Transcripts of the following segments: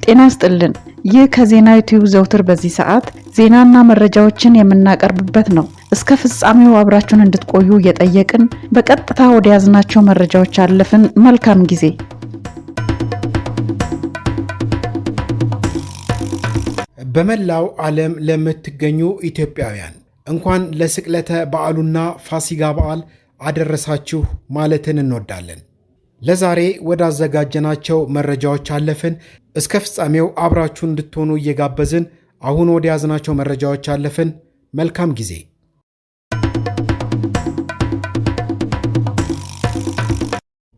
ጤና ይስጥልን። ይህ ከዜና ዩቲዩብ ዘውትር በዚህ ሰዓት ዜናና መረጃዎችን የምናቀርብበት ነው። እስከ ፍጻሜው አብራችሁን እንድትቆዩ እየጠየቅን በቀጥታ ወደ ያዝናቸው መረጃዎች አለፍን። መልካም ጊዜ። በመላው ዓለም ለምትገኙ ኢትዮጵያውያን እንኳን ለስቅለተ በዓሉና ፋሲጋ በዓል አደረሳችሁ ማለትን እንወዳለን። ለዛሬ ወዳዘጋጀናቸው መረጃዎች አለፍን። እስከ ፍጻሜው አብራችሁ እንድትሆኑ እየጋበዝን አሁን ወደ ያዝናቸው መረጃዎች አለፍን። መልካም ጊዜ።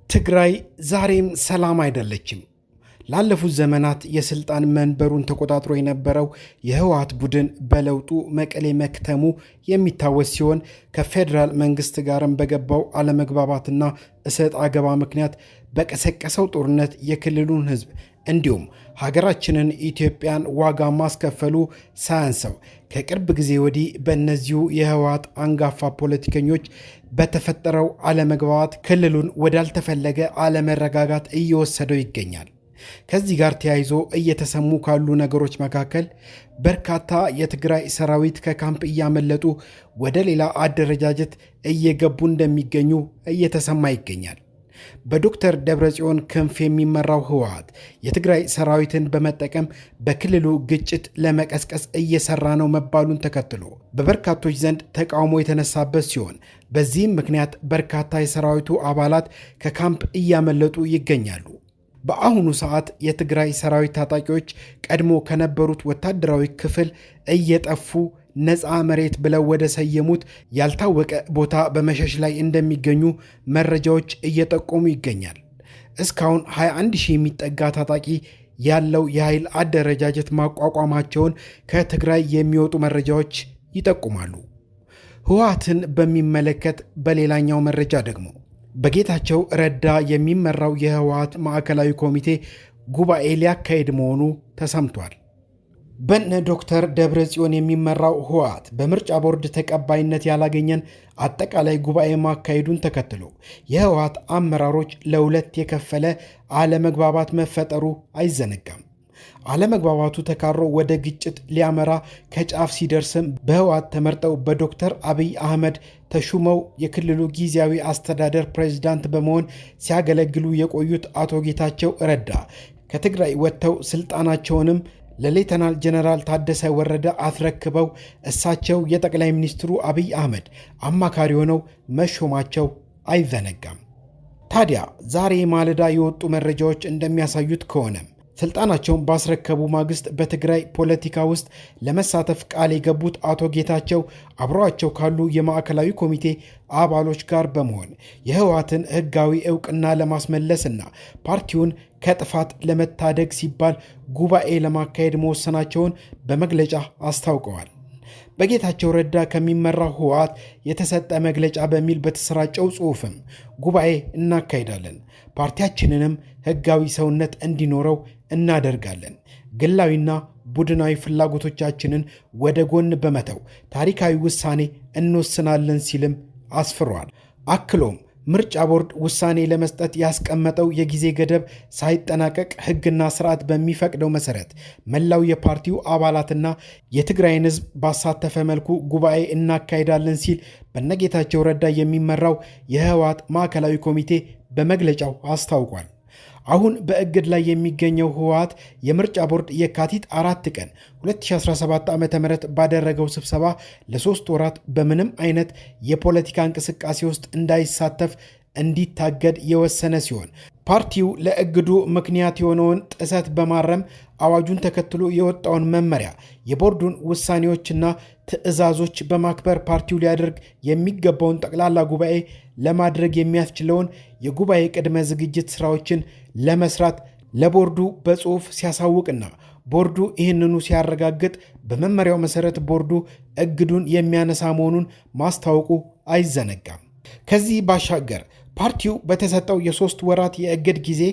ትግራይ ዛሬም ሰላም አይደለችም። ላለፉት ዘመናት የስልጣን መንበሩን ተቆጣጥሮ የነበረው የህወሓት ቡድን በለውጡ መቀሌ መክተሙ የሚታወስ ሲሆን ከፌዴራል መንግስት ጋርም በገባው አለመግባባትና እሰጥ አገባ ምክንያት በቀሰቀሰው ጦርነት የክልሉን ህዝብ እንዲሁም ሀገራችንን ኢትዮጵያን ዋጋ ማስከፈሉ ሳያንሰው ከቅርብ ጊዜ ወዲህ በእነዚሁ የህወሓት አንጋፋ ፖለቲከኞች በተፈጠረው አለመግባባት ክልሉን ወዳልተፈለገ አለመረጋጋት እየወሰደው ይገኛል። ከዚህ ጋር ተያይዞ እየተሰሙ ካሉ ነገሮች መካከል በርካታ የትግራይ ሰራዊት ከካምፕ እያመለጡ ወደ ሌላ አደረጃጀት እየገቡ እንደሚገኙ እየተሰማ ይገኛል። በዶክተር ደብረጽዮን ክንፍ የሚመራው ህወሓት የትግራይ ሰራዊትን በመጠቀም በክልሉ ግጭት ለመቀስቀስ እየሰራ ነው መባሉን ተከትሎ በበርካቶች ዘንድ ተቃውሞ የተነሳበት ሲሆን በዚህም ምክንያት በርካታ የሰራዊቱ አባላት ከካምፕ እያመለጡ ይገኛሉ። በአሁኑ ሰዓት የትግራይ ሰራዊት ታጣቂዎች ቀድሞ ከነበሩት ወታደራዊ ክፍል እየጠፉ ነፃ መሬት ብለው ወደ ሰየሙት ያልታወቀ ቦታ በመሸሽ ላይ እንደሚገኙ መረጃዎች እየጠቆሙ ይገኛል። እስካሁን 21,000 የሚጠጋ ታጣቂ ያለው የኃይል አደረጃጀት ማቋቋማቸውን ከትግራይ የሚወጡ መረጃዎች ይጠቁማሉ። ህወሓትን በሚመለከት በሌላኛው መረጃ ደግሞ በጌታቸው ረዳ የሚመራው የህወሓት ማዕከላዊ ኮሚቴ ጉባኤ ሊያካሄድ መሆኑ ተሰምቷል። በነ ዶክተር ደብረጽዮን የሚመራው ህወሓት በምርጫ ቦርድ ተቀባይነት ያላገኘን አጠቃላይ ጉባኤ ማካሄዱን ተከትሎ የህወሓት አመራሮች ለሁለት የከፈለ አለመግባባት መፈጠሩ አይዘነጋም። አለመግባባቱ ተካሮ ወደ ግጭት ሊያመራ ከጫፍ ሲደርስም በህወሓት ተመርጠው በዶክተር አብይ አህመድ ተሹመው የክልሉ ጊዜያዊ አስተዳደር ፕሬዝዳንት በመሆን ሲያገለግሉ የቆዩት አቶ ጌታቸው ረዳ ከትግራይ ወጥተው ስልጣናቸውንም ለሌተናል ጀነራል ታደሰ ወረደ አስረክበው እሳቸው የጠቅላይ ሚኒስትሩ አብይ አህመድ አማካሪ ሆነው መሾማቸው አይዘነጋም። ታዲያ ዛሬ ማለዳ የወጡ መረጃዎች እንደሚያሳዩት ከሆነ ስልጣናቸውን ባስረከቡ ማግስት በትግራይ ፖለቲካ ውስጥ ለመሳተፍ ቃል የገቡት አቶ ጌታቸው አብረዋቸው ካሉ የማዕከላዊ ኮሚቴ አባሎች ጋር በመሆን የህወሓትን ህጋዊ እውቅና ለማስመለስና ፓርቲውን ከጥፋት ለመታደግ ሲባል ጉባኤ ለማካሄድ መወሰናቸውን በመግለጫ አስታውቀዋል። በጌታቸው ረዳ ከሚመራው ህወሓት የተሰጠ መግለጫ በሚል በተሰራጨው ጽሑፍም ጉባኤ እናካሄዳለን፣ ፓርቲያችንንም ህጋዊ ሰውነት እንዲኖረው እናደርጋለን፣ ግላዊና ቡድናዊ ፍላጎቶቻችንን ወደ ጎን በመተው ታሪካዊ ውሳኔ እንወስናለን ሲልም አስፍሯል። አክሎም ምርጫ ቦርድ ውሳኔ ለመስጠት ያስቀመጠው የጊዜ ገደብ ሳይጠናቀቅ ህግና ስርዓት በሚፈቅደው መሰረት መላው የፓርቲው አባላትና የትግራይን ህዝብ ባሳተፈ መልኩ ጉባኤ እናካሄዳለን ሲል በነጌታቸው ረዳ የሚመራው የህወሓት ማዕከላዊ ኮሚቴ በመግለጫው አስታውቋል። አሁን በእግድ ላይ የሚገኘው ህወሓት የምርጫ ቦርድ የካቲት 4 ቀን 2017 ዓ.ም ባደረገው ስብሰባ ለ3 ወራት በምንም አይነት የፖለቲካ እንቅስቃሴ ውስጥ እንዳይሳተፍ እንዲታገድ የወሰነ ሲሆን ፓርቲው ለእግዱ ምክንያት የሆነውን ጥሰት በማረም አዋጁን ተከትሎ የወጣውን መመሪያ፣ የቦርዱን ውሳኔዎችና ትዕዛዞች በማክበር ፓርቲው ሊያደርግ የሚገባውን ጠቅላላ ጉባኤ ለማድረግ የሚያስችለውን የጉባኤ ቅድመ ዝግጅት ስራዎችን ለመስራት ለቦርዱ በጽሑፍ ሲያሳውቅና ቦርዱ ይህንኑ ሲያረጋግጥ በመመሪያው መሰረት ቦርዱ እግዱን የሚያነሳ መሆኑን ማስታወቁ አይዘነጋም። ከዚህ ባሻገር ፓርቲው በተሰጠው የ3 ወራት የእግድ ጊዜ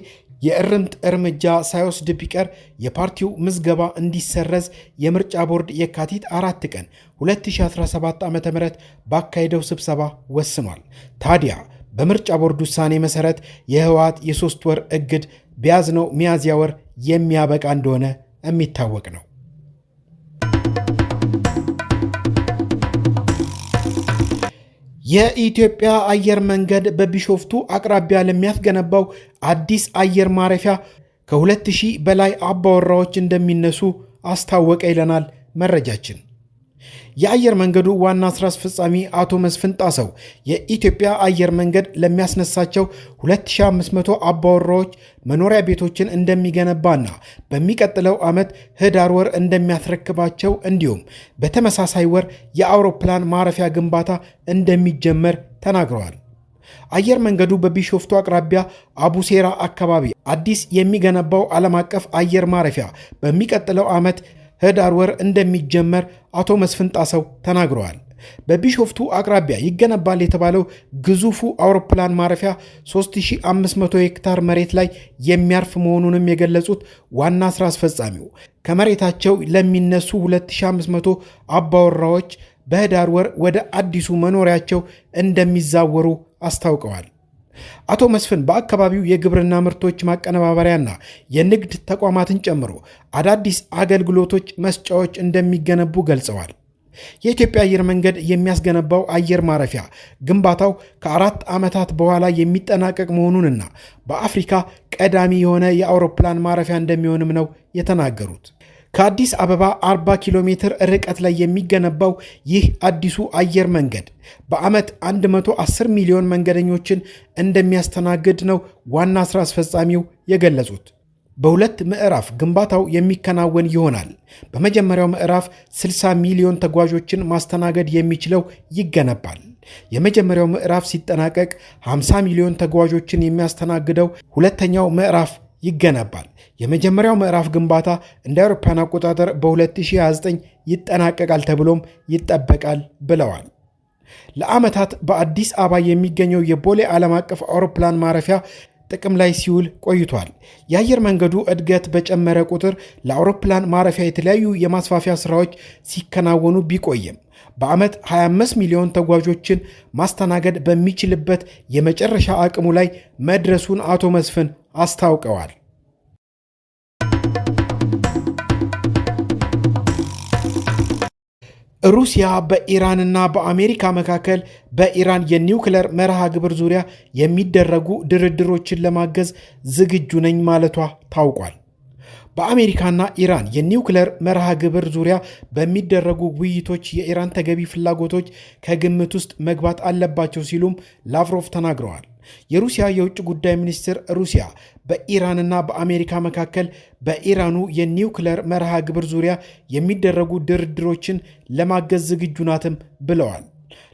የእርምት እርምጃ ሳይወስድ ቢቀር የፓርቲው ምዝገባ እንዲሰረዝ የምርጫ ቦርድ የካቲት 4 ቀን 2017 ዓ.ም ባካሄደው ስብሰባ ወስኗል። ታዲያ በምርጫ ቦርድ ውሳኔ መሰረት የህወሓት የ3 ወር እግድ በያዝነው ሚያዝያ ወር የሚያበቃ እንደሆነ የሚታወቅ ነው። የኢትዮጵያ አየር መንገድ በቢሾፍቱ አቅራቢያ ለሚያስገነባው አዲስ አየር ማረፊያ ከ2000 በላይ አባወራዎች እንደሚነሱ አስታወቀ ይለናል መረጃችን። የአየር መንገዱ ዋና ስራ አስፈጻሚ አቶ መስፍን ጣሰው የኢትዮጵያ አየር መንገድ ለሚያስነሳቸው 2500 አባወራዎች መኖሪያ ቤቶችን እንደሚገነባና በሚቀጥለው ዓመት ህዳር ወር እንደሚያስረክባቸው እንዲሁም በተመሳሳይ ወር የአውሮፕላን ማረፊያ ግንባታ እንደሚጀመር ተናግረዋል። አየር መንገዱ በቢሾፍቱ አቅራቢያ አቡሴራ አካባቢ አዲስ የሚገነባው ዓለም አቀፍ አየር ማረፊያ በሚቀጥለው ዓመት ህዳር ወር እንደሚጀመር አቶ መስፍን ጣሰው ተናግረዋል። በቢሾፍቱ አቅራቢያ ይገነባል የተባለው ግዙፉ አውሮፕላን ማረፊያ 3500 ሄክታር መሬት ላይ የሚያርፍ መሆኑንም የገለጹት ዋና ስራ አስፈጻሚው ከመሬታቸው ለሚነሱ 2500 አባወራዎች በህዳር ወር ወደ አዲሱ መኖሪያቸው እንደሚዛወሩ አስታውቀዋል። አቶ መስፍን በአካባቢው የግብርና ምርቶች ማቀነባበሪያና የንግድ ተቋማትን ጨምሮ አዳዲስ አገልግሎቶች መስጫዎች እንደሚገነቡ ገልጸዋል። የኢትዮጵያ አየር መንገድ የሚያስገነባው አየር ማረፊያ ግንባታው ከ4 ዓመታት በኋላ የሚጠናቀቅ መሆኑንና በአፍሪካ ቀዳሚ የሆነ የአውሮፕላን ማረፊያ እንደሚሆንም ነው የተናገሩት። ከአዲስ አበባ 40 ኪሎ ሜትር ርቀት ላይ የሚገነባው ይህ አዲሱ አየር መንገድ በዓመት 110 ሚሊዮን መንገደኞችን እንደሚያስተናግድ ነው ዋና ስራ አስፈጻሚው የገለጹት። በሁለት ምዕራፍ ግንባታው የሚከናወን ይሆናል። በመጀመሪያው ምዕራፍ 60 ሚሊዮን ተጓዦችን ማስተናገድ የሚችለው ይገነባል። የመጀመሪያው ምዕራፍ ሲጠናቀቅ 50 ሚሊዮን ተጓዦችን የሚያስተናግደው ሁለተኛው ምዕራፍ ይገነባል። የመጀመሪያው ምዕራፍ ግንባታ እንደ አውሮፓውያን አቆጣጠር በ2029 ይጠናቀቃል ተብሎም ይጠበቃል ብለዋል። ለዓመታት በአዲስ አበባ የሚገኘው የቦሌ ዓለም አቀፍ አውሮፕላን ማረፊያ ጥቅም ላይ ሲውል ቆይቷል። የአየር መንገዱ እድገት በጨመረ ቁጥር ለአውሮፕላን ማረፊያ የተለያዩ የማስፋፊያ ስራዎች ሲከናወኑ ቢቆይም በዓመት 25 ሚሊዮን ተጓዦችን ማስተናገድ በሚችልበት የመጨረሻ አቅሙ ላይ መድረሱን አቶ መስፍን አስታውቀዋል። ሩሲያ በኢራንና በአሜሪካ መካከል በኢራን የኒውክለር መርሃ ግብር ዙሪያ የሚደረጉ ድርድሮችን ለማገዝ ዝግጁ ነኝ ማለቷ ታውቋል። በአሜሪካና ኢራን የኒውክለር መርሃ ግብር ዙሪያ በሚደረጉ ውይይቶች የኢራን ተገቢ ፍላጎቶች ከግምት ውስጥ መግባት አለባቸው ሲሉም ላቭሮቭ ተናግረዋል። የሩሲያ የውጭ ጉዳይ ሚኒስትር ሩሲያ በኢራንና በአሜሪካ መካከል በኢራኑ የኒውክለር መርሃ ግብር ዙሪያ የሚደረጉ ድርድሮችን ለማገዝ ዝግጁ ናትም ብለዋል።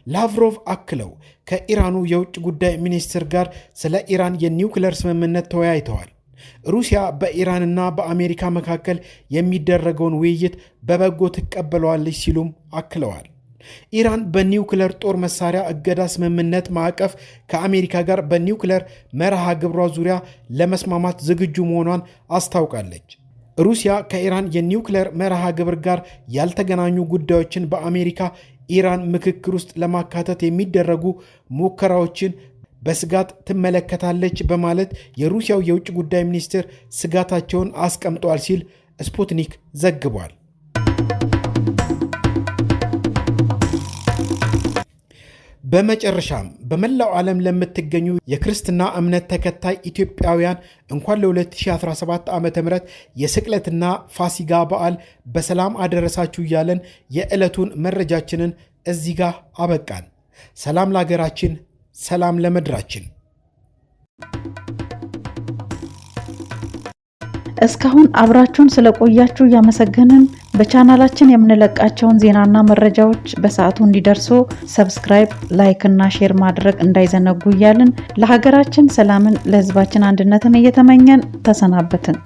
ላቭሮቭ አክለው ከኢራኑ የውጭ ጉዳይ ሚኒስትር ጋር ስለ ኢራን የኒውክለር ስምምነት ተወያይተዋል። ሩሲያ በኢራንና በአሜሪካ መካከል የሚደረገውን ውይይት በበጎ ትቀበለዋለች ሲሉም አክለዋል። ኢራን በኒውክለር ጦር መሳሪያ እገዳ ስምምነት ማዕቀፍ ከአሜሪካ ጋር በኒውክለር መርሃ ግብሯ ዙሪያ ለመስማማት ዝግጁ መሆኗን አስታውቃለች። ሩሲያ ከኢራን የኒውክለር መርሃ ግብር ጋር ያልተገናኙ ጉዳዮችን በአሜሪካ ኢራን ምክክር ውስጥ ለማካተት የሚደረጉ ሙከራዎችን በስጋት ትመለከታለች በማለት የሩሲያው የውጭ ጉዳይ ሚኒስትር ስጋታቸውን አስቀምጠዋል ሲል ስፑትኒክ ዘግቧል። በመጨረሻም በመላው ዓለም ለምትገኙ የክርስትና እምነት ተከታይ ኢትዮጵያውያን እንኳን ለ2017 ዓ.ም የስቅለትና ፋሲጋ በዓል በሰላም አደረሳችሁ እያለን የዕለቱን መረጃችንን እዚህ ጋር አበቃን። ሰላም ለሀገራችን፣ ሰላም ለምድራችን። እስካሁን አብራችሁን ስለቆያችሁ እያመሰገንን በቻናላችን የምንለቃቸውን ዜናና መረጃዎች በሰዓቱ እንዲደርሱ ሰብስክራይብ፣ ላይክ እና ሼር ማድረግ እንዳይዘነጉ እያልን ለሀገራችን ሰላምን፣ ለሕዝባችን አንድነትን እየተመኘን ተሰናበትን።